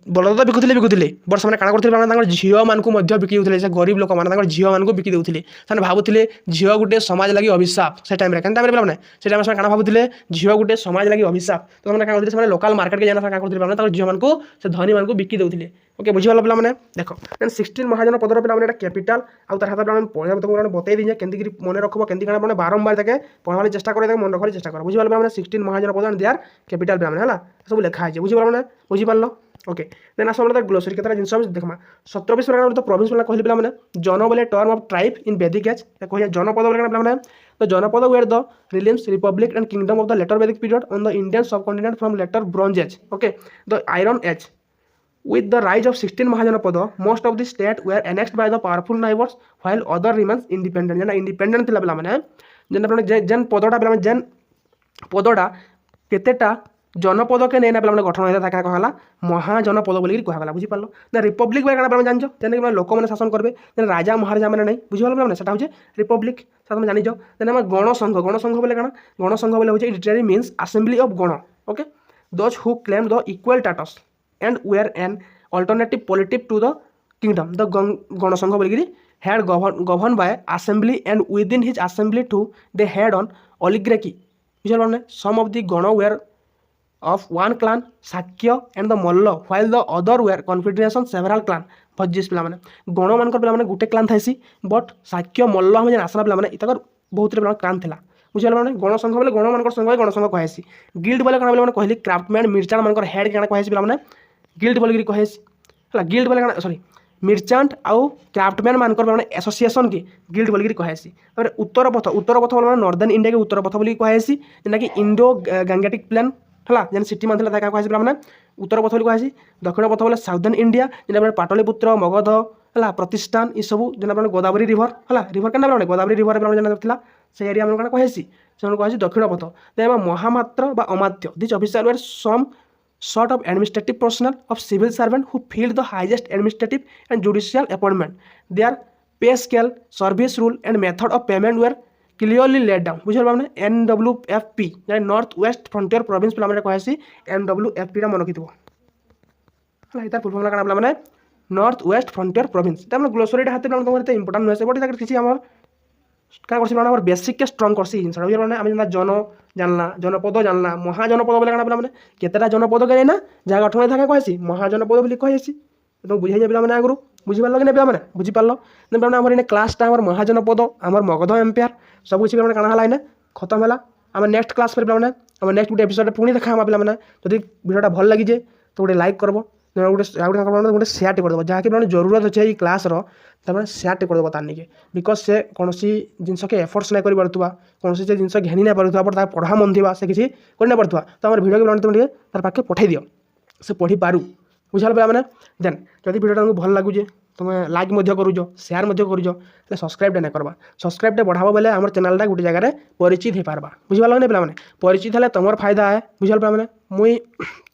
बलद बिकुले बट से काण करते झील मानक बिकी देते से गरीब लोक मैंने झील मानक बिकी देते से भावुले झील गोटे समाज लगी अभिशाप से टाइम पे से टाइम से भावुले झील गोटे समाज लगी अभिशाप तो मैंने लोकल मार्केट के जाना करते झील मानक से धनी मानक बिकी देते ओके बुझीगल पे मैंने देख देन 16 महाजन पदर पे कैपिटाल आउ तार हाथ में पढ़ा तुमको बतई दी केंदी मन रखब केंदी काना बारंबार तक पढ़ाई चेष्टा कर मन रखा चेष्टा कर बुझीगल पे 16 महाजन पद दियार कैपिटाल पे है सब लिखा है बुझीगल मैंने बुझीपार ओके देन आस ग्लोसरी केतटा जिन देखा 17 प्रकार तो प्रोविंस कहली पे मैंने जन बोले टर्म ऑफ ट्राइब इन वैदिक एज कह जनपद बोले मैंने तो janapada were the realms republic and kingdom of the later Vedic period on the Indian subcontinent from later bronze age okay the iron age With the rise of 16 mahajanapada most of the state were annexed by the powerful neighbors while other remains independent Jena independent थिला पिला माने जेन पदटा पिला जेन पदटा केतेटा जनपद के नेना पिला गठन होता था कहला महाजनपद बोली कहला बुझी पारलो ना रिपब्लिक बारे काना जानछ जेन कि लोक माने शासन करबे जेन राजा महाराजा माने नहीं बुझी पारलो ना सेटा होचे रिपब्लिक साथ जानि जो जेन हम गणसंघ बोले काना गणसंघ बोले होचे it literally means assembly of gana okay those who claim the equal status and were an alternative politic to the kingdom. The Ganasangha Bolgiri had governed by assembly and within his assembly too they had on oligarchy. Some of the Gana were of one clan Sakya and the Malla while the other were confederation several clan. भज्जिस पिला माने गण मानकर पिला माने गुटे क्लान थाइसी बट साक्य मल्ल हम जेन आसना पिला माने इतकर बहुत पिला क्लान थिला बुझल माने गण संघ बोले गण मानकर संघ गण संघ कहैसी गिल्ड बोले कना बोले कहली क्राफ्टमैन मिर्चान मानकर हेड केना कहैसी पिला माने गिल्ड बोली कहैसी हला गिल्ड बोले कना सॉरी मिर्चांट आउ क्राफ्टमैन मानकर माने एसोसिएशन की गिल्ड बोली कहैसी और उत्तर पथ बोले नॉर्दर्न इंडिया के उत्तर पथ बोली कहैसी जेना कि इंडो गैंगेटिक प्लेन हला जेन सिटी मान था कहैसी पिला माने उत्तर पथ बोली कहैसी दक्षिण पथ बोले साउदर्न इंडिया जेना पाटलिपुत्र मगध हला प्रतिष्ठान ई सब जेना गोदावरी रिवर हला रिवर केना बोले गोदावरी रिवर पिला जेना थिला से एरिया मन कहैसी से कहैसी दक्षिण पथ देबा महामात्र बा amatya this officer were some sort of administrative personnel of civil servant who filled the highest administrative and judicial appointment. Their pay scale, service rule and method of payment were clearly laid down. बुझल बामने NWFP यानी नॉर्थ वेस्ट फ्रंटियर प्रोविंस पिला माने कहैसी NWFP रा मन रखिथबो हला इतार फुल फॉर्म ला काना माने नॉर्थ वेस्ट फ्रंटियर प्रोविंस ता माने ग्लोसरी हाते पिला तमरे इंपोर्टेंट नसे बट ताकर किछि हमर क्या करसी माने हमर बेसिक के स्ट्रांग करसी जिंस रबि माने हम जेना जन जानला जनपद जानला महाजनपद बोले काना पिला माने केतेटा जनपद के ना जा गठन था कहैसी महाजनपद बोली कहैसी तो बुझाइ जा पिला माने आगरु बुझि पारलो कि नै पिला माने बुझि पारलो ने पिला हमर इने क्लास टा हमर महाजनपद हमर मगध एम्पायर सब कुछ पिला माने काना हला इने खत्म हला हम नेक्स्ट क्लास पर पिला माने हम नेक्स्ट गुटे एपिसोड पुनी देखा हम पिला माने जदि वीडियोटा भल लागी जे तो गुटे लाइक करबो गोटे सेयार करदेव जहाँकि मैंने जरूरत अच्छे क्लास रे सेयार करदेव तार निके बिकज से कौन जिनस के एफर्ट्स नहीं कर पार्था कौन से जिन घिनी नहीं पार्था बट पढ़ा मन थी से किसी कर पार्था तो आम भिडियो तुम तार पाखे पठे दियो से पढ़ी पारू बुझल पे मैंने देन जब भिडियो तुमको भल लगुचे तुम लाइक करूज सेयार करूज सब्सक्राइब नहीं करवा सब्सक्राइब बढ़ाव बोले आम चैनल गोटे जगह परिचित हो पार्बा बुझिपाल नहीं पे परिचित है तुम फायदा है बुझल पे मैंने मुई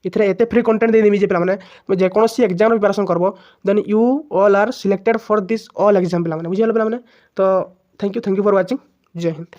इथे एते फ्री कंटेंट दे देमी जे पे जेकोसी एग्जाम प्रिपरेशन करबो then you all are selected for this all exam पे बुझल पे तो थैंक यू फॉर वाचिंग जय हिंद।